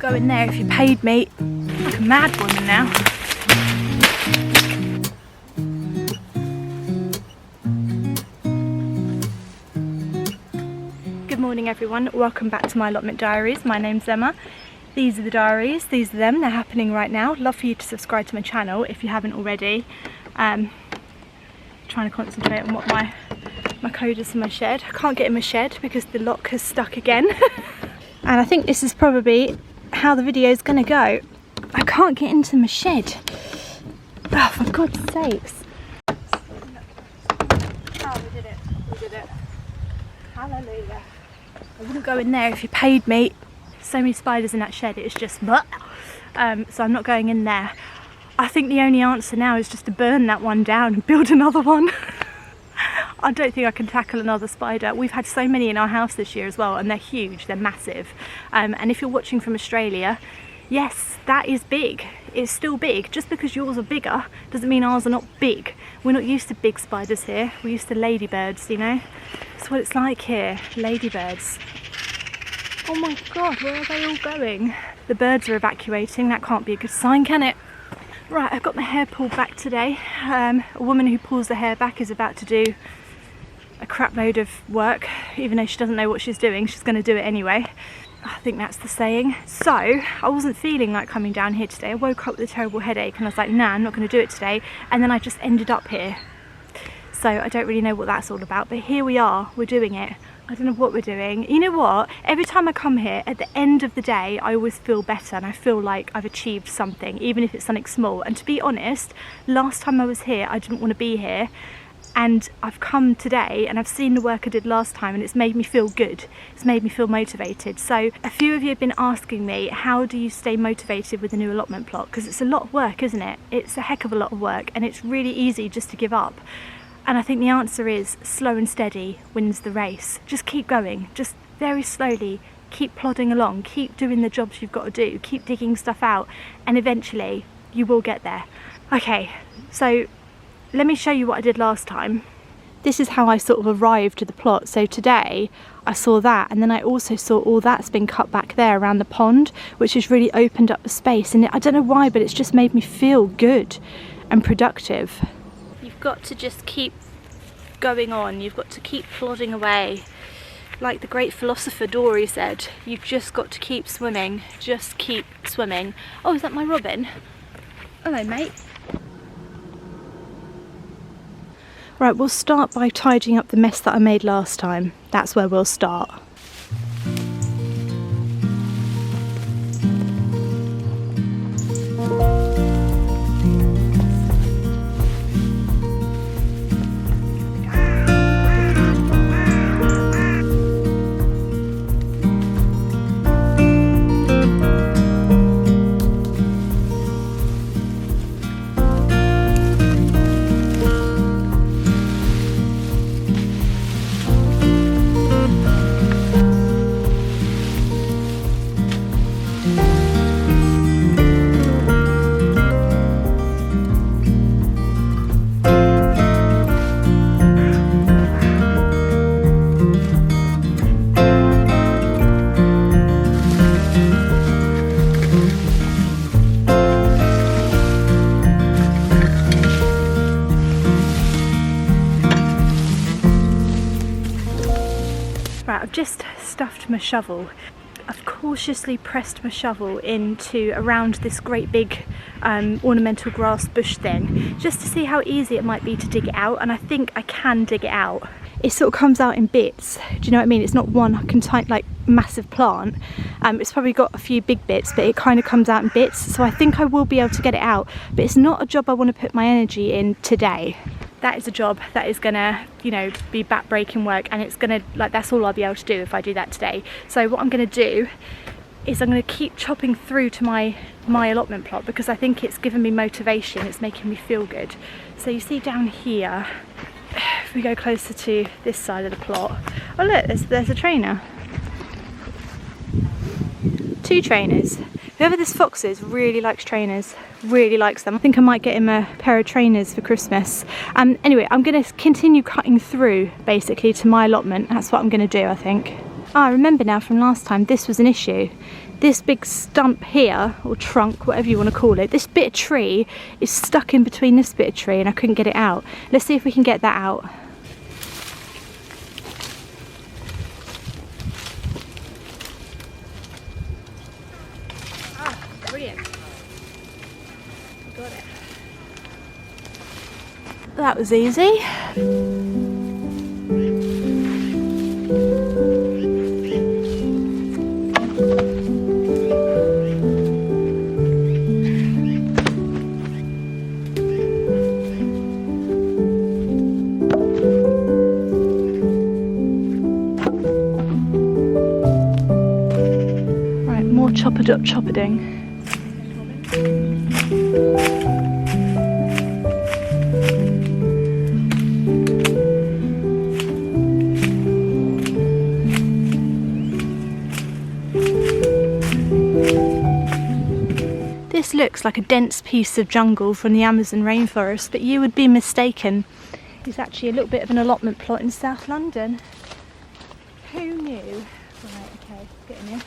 go in there if you paid me. I'm like a mad woman now. Good morning everyone, welcome back to my allotment diaries. My name's Emma. These are the diaries, these are them, they're happening right now. Love for you to subscribe to my channel if you haven't already. Trying to concentrate on what my code is in my shed. I can't get in my shed because the lock has stuck again. And I think this is probably how the video is going to go. I can't get into my shed. Oh, for God's sakes. Oh, we did it. We did it. Hallelujah. I wouldn't go in there if you paid me. So many spiders in that shed, it's just so I'm not going in there. I think the only answer now is just to burn that one down and build another one. I don't think I can tackle another spider. We've had so many in our house this year as well, and they're huge, they're massive. And if you're watching from Australia, yes, that is big. It's still big. Just because yours are bigger doesn't mean ours are not big. We're not used to big spiders here. We're used to ladybirds, you know? That's what it's like here, ladybirds. Oh my God, where are they all going? The birds are evacuating. That can't be a good sign, can it? Right, I've got my hair pulled back today. A woman who pulls the hair back is about to do a crap load of work. Even though she doesn't know what she's doing, she's going to do it anyway. I think that's the saying. So, I wasn't feeling like coming down here today. I woke up with a terrible headache and I was like, nah, I'm not going to do it today. And then I just ended up here. So, I don't really know what that's all about. But here we are, we're doing it. I don't know what we're doing. You know what? Every time I come here, at the end of the day, I always feel better and I feel like I've achieved something, even if it's something small. And to be honest, last time I was here, I didn't want to be here. And I've come today and I've seen the work I did last time and it's made me feel good. It's made me feel motivated. So a few of you have been asking me, how do you stay motivated with the new allotment plot? Because it's a lot of work, isn't it? It's a heck of a lot of work and it's really easy just to give up. And I think the answer is slow and steady wins the race. Just keep going, just very slowly, keep plodding along, keep doing the jobs you've got to do, keep digging stuff out, and eventually you will get there. Okay, so let me show you what I did last time. This is how I sort of arrived to the plot. So today I saw that, and then I also saw all that's been cut back there around the pond, which has really opened up the space. And I don't know why, but it's just made me feel good and productive. You've got to just keep going on, you've got to keep plodding away. Like the great philosopher Dory said, you've just got to keep swimming, just keep swimming. Oh, is that my robin? Hello, mate. Right, we'll start by tidying up the mess that I made last time. That's where we'll start. Right, I've just stuffed my shovel. I've cautiously pressed my shovel into around this great big ornamental grass bush thing, just to see how easy it might be to dig it out, and I think I can dig it out. It sort of comes out in bits, do you know what I mean? It's not one like massive plant. It's probably got a few big bits, but it kind of comes out in bits, so I think I will be able to get it out, but it's not a job I want to put my energy in today. That is a job that is gonna, you know, be back-breaking work, and it's gonna, like, that's all I'll be able to do if I do that today. So what I'm gonna do is I'm gonna keep chopping through to my allotment plot, because I think it's given me motivation, it's making me feel good. So you see down here, if we go closer to this side of the plot, oh look, there's a trainer. 2 trainers. Whoever this fox is really likes trainers, really likes them. I think I might get him a pair of trainers for Christmas. Anyway, I'm going to continue cutting through basically to my allotment. That's what I'm going to do, I think. Ah, I remember now from last time, this was an issue. This big stump here, or trunk, whatever you want to call it, this bit of tree is stuck in between this bit of tree and I couldn't get it out. Let's see if we can get that out. Ah, brilliant. Got it. That was easy. Choppered up chopperding. This looks like a dense piece of jungle from the Amazon rainforest, but you would be mistaken. It's actually a little bit of an allotment plot in South London. Who knew? Right, okay, get in here.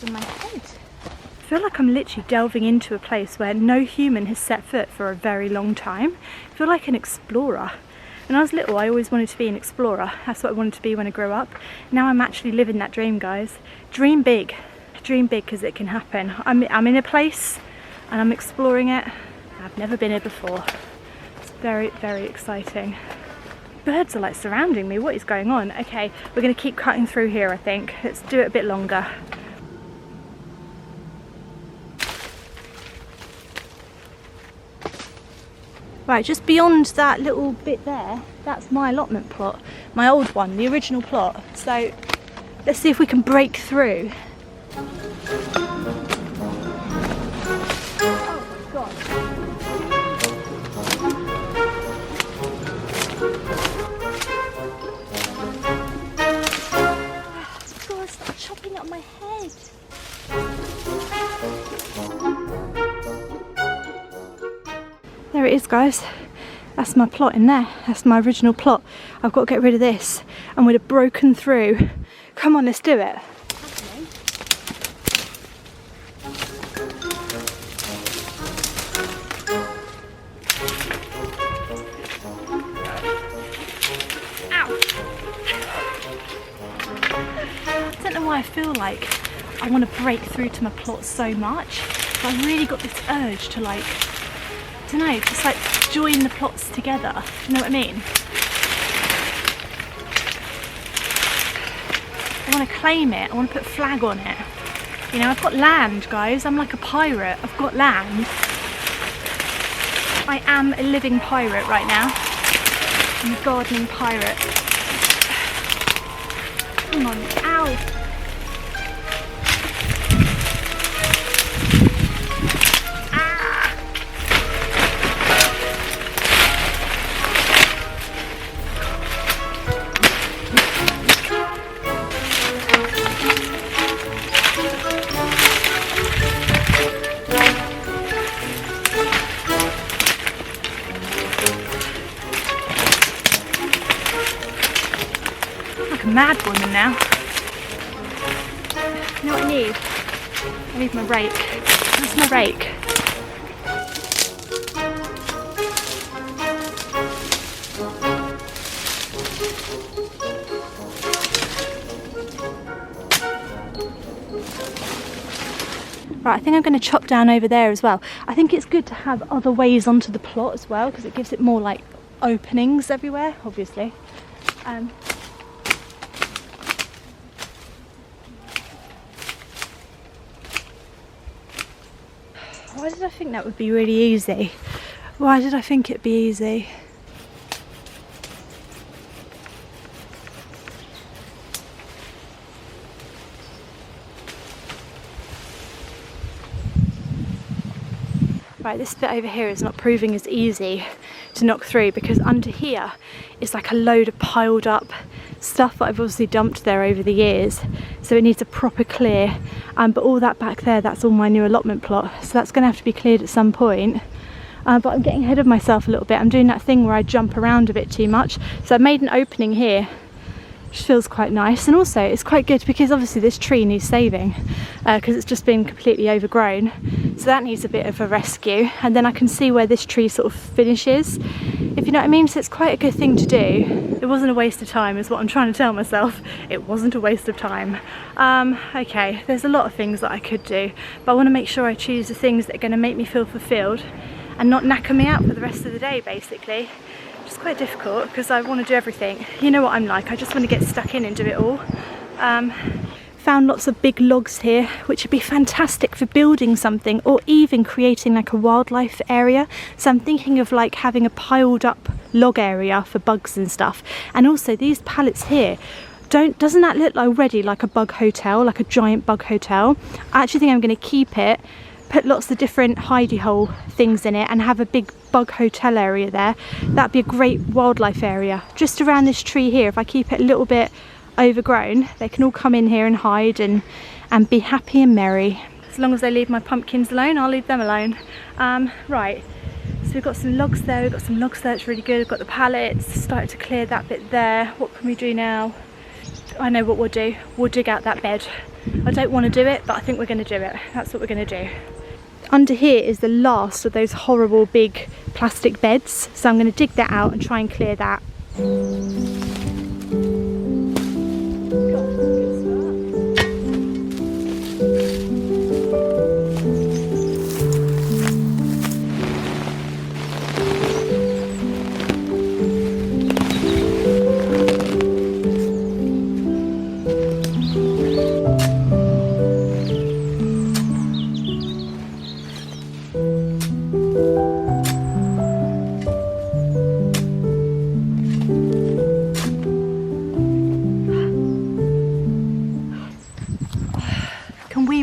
In my head. I feel like I'm literally delving into a place where no human has set foot for a very long time. I feel like an explorer. When I was little, I always wanted to be an explorer. That's what I wanted to be when I grew up. Now I'm actually living that dream, guys. Dream big. Dream big, because it can happen. I'm in a place and I'm exploring it. I've never been here before. It's very, very exciting. Birds are like surrounding me. What is going on? Okay, we're going to keep cutting through here, I think. Let's do it a bit longer. Right, just beyond that little bit there, that's my allotment plot. My old one, the original plot. So let's see if we can break through. Oh my God. God, stop chopping up my head. There it is, guys. That's my plot in there. That's my original plot. I've got to get rid of this. And we'd have broken through. Come on, let's do it. Ow! I don't know why I feel like I want to break through to my plot so much. But I've really got this urge to, like, I don't know, just like join the plots together. You know what I mean? I want to claim it. I want to put a flag on it. You know, I've got land, guys. I'm like a pirate. I've got land. I am a living pirate right now. I'm a gardening pirate. Come on, ow! Mad woman now. You know what I need? I need my rake. Where's my rake? Right, I think I'm going to chop down over there as well. I think it's good to have other ways onto the plot as well, because it gives it more like openings everywhere, obviously. Why did I think that would be really easy? Why did I think it'd be easy? Right, this bit over here is not proving as easy to knock through, because under here is like a load of piled up stuff that I've obviously dumped there over the years. so it needs a proper clear. But all that back there, that's all my new allotment plot, so that's going to have to be cleared at some point. But I'm getting ahead of myself a little bit. I'm doing that thing where I jump around a bit too much, so I've made an opening here, which feels quite nice. And also it's quite good because obviously this tree needs saving because it's just been completely overgrown, so that needs a bit of a rescue. And then I can see where this tree sort of finishes, if you know what I mean. So it's quite a good thing to do. It wasn't a waste of time is what I'm trying to tell myself. It wasn't a waste of time. Okay, there's a lot of things that I could do, but I want to make sure I choose the things that are going to make me feel fulfilled and not knacker me out for the rest of the day, basically. It's quite difficult because I want to do everything. You know what I'm like, I just want to get stuck in and do it all. Found lots of big logs here, which would be fantastic for building something or even creating like a wildlife area. So I'm thinking of like having a piled up log area for bugs and stuff. And also these pallets here, doesn't that look already like a bug hotel, like a giant bug hotel? I actually think I'm going to keep it, put lots of different hidey hole things in it and have a big bug hotel area there. That'd be a great wildlife area. Just around this tree here, if I keep it a little bit overgrown, they can all come in here and hide and be happy and merry. As long as they leave my pumpkins alone, I'll leave them alone. Right, so we've got some logs there, we've got some logs there, it's really good. We've got the pallets, started to clear that bit there. What can we do now? I know what we'll do. We'll dig out that bed. I don't want to do it, but I think we're going to do it. That's what we're going to do. Under here is the last of those horrible big plastic beds, so I'm going to dig that out and try and clear that.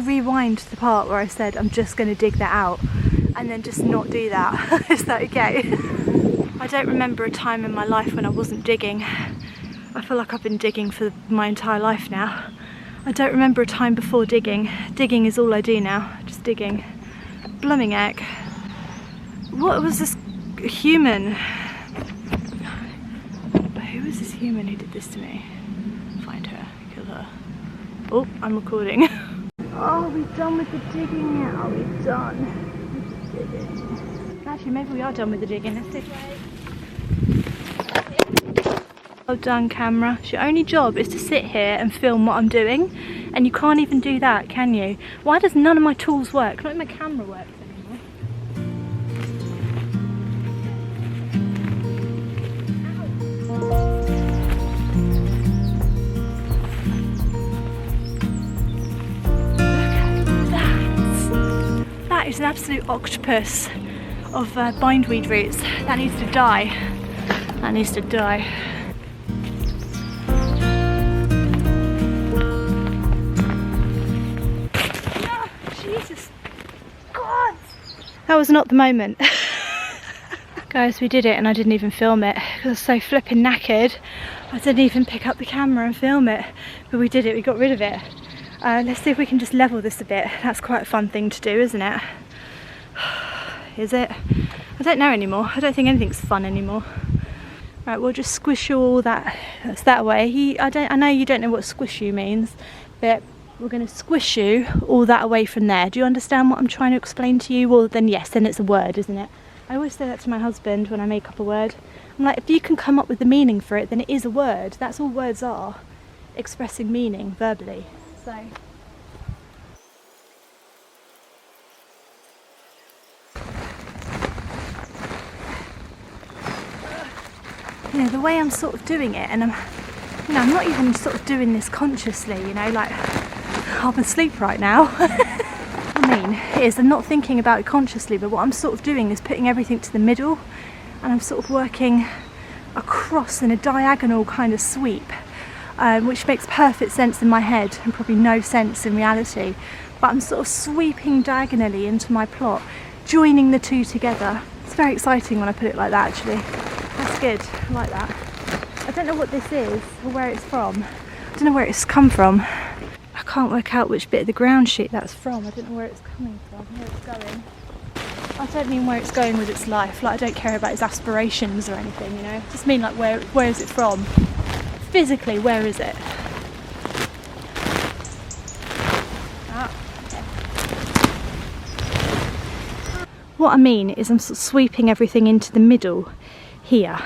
Rewind to the part where I said I'm just going to dig that out and then just not do that. Is that okay? I don't remember a time in my life when I wasn't digging. I feel like I've been digging for my entire life now. I don't remember a time before digging. Digging is all I do now, just digging. Blooming heck. What was this human? Who was this human who did this to me? Find her, kill her. Oh, I'm recording. Oh, we're done with the digging now. We're done with the digging. Actually, maybe we are done with the digging. Let's dig. Well done, camera. Your only job is to sit here and film what I'm doing, and you can't even do that, can you? Why does none of my tools work? Not even my camera works anymore. That is an absolute octopus of bindweed roots. That needs to die. That needs to die. Oh, Jesus. God! That was not the moment. Guys, we did it and I didn't even film it because I was so flipping knackered. I didn't even pick up the camera and film it. But we did it, we got rid of it. Let's see if we can just level this a bit. That's quite a fun thing to do, isn't it? Is it? I don't know anymore. I don't think anything's fun anymore. Right, we'll just squish all that. That's that way. I know you don't know what squish you means, but we're going to squish you all that away from there. Do you understand what I'm trying to explain to you? Well, then yes, then it's a word, isn't it? I always say that to my husband when I make up a word. I'm like, if you can come up with the meaning for it, then it is a word. That's all words are. Expressing meaning verbally. So. You know, the way I'm sort of doing it, and I'm not even sort of doing this consciously, you know, like I'm asleep right now. I mean, it is, I'm not thinking about it consciously, but what I'm sort of doing is putting everything to the middle, and I'm sort of working across in a diagonal kind of sweep. Which makes perfect sense in my head and probably no sense in reality, but I'm sort of sweeping diagonally into my plot, joining the two together. It's very exciting when I put it like that, actually. That's good, I like that. I don't know what this is or where it's from. I don't know where it's come from. I can't work out which bit of the ground sheet that's from. I don't know where it's coming from, where it's going. I don't mean where it's going with its life. Like, I don't care about its aspirations or anything, you know. I just mean like where is it from? Physically, where is it? What I mean is I'm sort of sweeping everything into the middle here,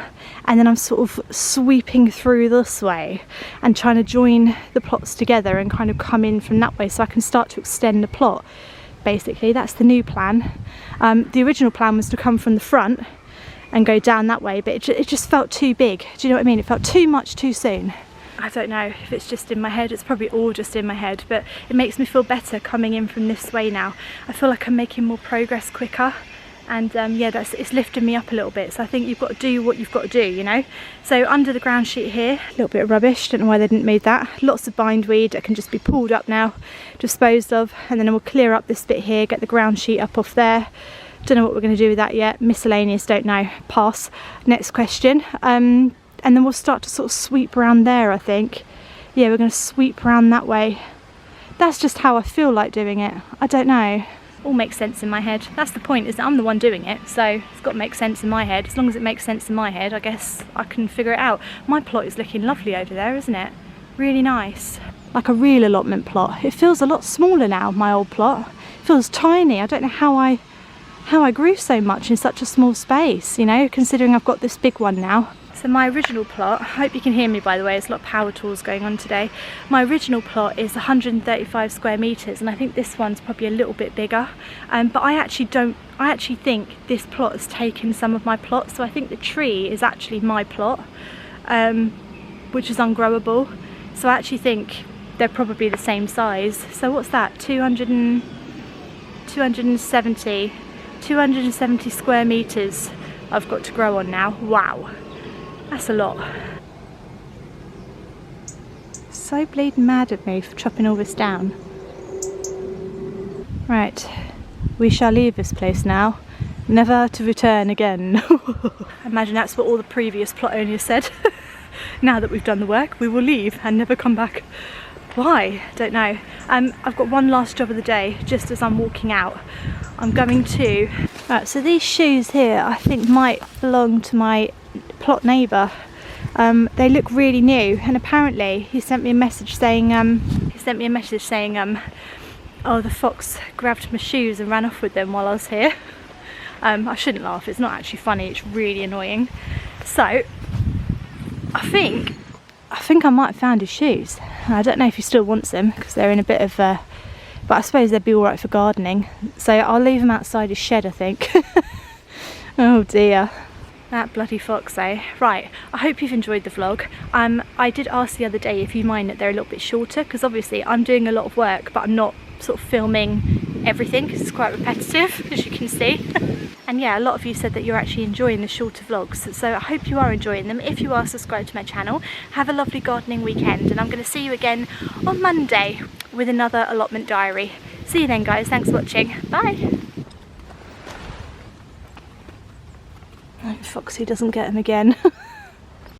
and then I'm sort of sweeping through this way and trying to join the plots together and kind of come in from that way so I can start to extend the plot. Basically, that's the new plan. The original plan was to come from the front and go down that way, but it just felt too big. Do you know what I mean? It felt too much too soon. I don't know if it's just in my head. It's probably all just in my head, but it makes me feel better coming in from this way now. I feel like I'm making more progress quicker, and yeah, it's lifting me up a little bit. So I think you've got to do what you've got to do, you know. So under the ground sheet here, a little bit of rubbish, don't know why they didn't move that. Lots of bindweed that can just be pulled up now, disposed of, and then we'll clear up this bit here, get the ground sheet up off there. Don't know what we're going to do with that yet. Miscellaneous, don't know. Pass. Next question. And then we'll start to sort of sweep around there, I think. Yeah, we're going to sweep around that way. That's just how I feel like doing it. I don't know. All makes sense in my head. That's the point, is that I'm the one doing it, so it's got to make sense in my head. As long as it makes sense in my head, I guess I can figure it out. My plot is looking lovely over there, isn't it? Really nice. Like a real allotment plot. It feels a lot smaller now, my old plot. It feels tiny. I don't know how I grew so much in such a small space, you know, considering I've got this big one now. So my original plot, I hope you can hear me by the way, there's a lot of power tools going on today. My original plot is 135 square metres, and I think this one's probably a little bit bigger. But I actually think this plot has taken some of my plot, so I think the tree is actually my plot, which is ungrowable. So I actually think they're probably the same size. So what's that, 270 square metres I've got to grow on now. Wow. That's a lot. So bleeding mad at me for chopping all this down. Right, we shall leave this place now, never to return again. Imagine that's what all the previous plot owners said. Now that we've done the work, we will leave and never come back. Why? Don't know. I've got one last job of the day, just as I'm walking out. I'm going to... Right, so these shoes here I think might belong to my plot neighbour. They look really new, and apparently he sent me a message saying oh, the fox grabbed my shoes and ran off with them while I was here. I shouldn't laugh, it's not actually funny, it's really annoying. So I think I might have found his shoes. I don't know if he still wants them because they're in a bit of but I suppose they'd be alright for gardening, so I'll leave them outside his shed, I think. Oh dear. That bloody fox, eh? Right, I hope you've enjoyed the vlog. I did ask the other day if you mind that they're a little bit shorter, because obviously I'm doing a lot of work, but I'm not sort of filming everything because it's quite repetitive, as you can see. And yeah, a lot of you said that you're actually enjoying the shorter vlogs, so I hope you are enjoying them. If you are, subscribe to my channel. Have a lovely gardening weekend, and I'm going to see you again on Monday with another allotment diary. See you then, guys. Thanks for watching. Bye. Foxy doesn't get him again.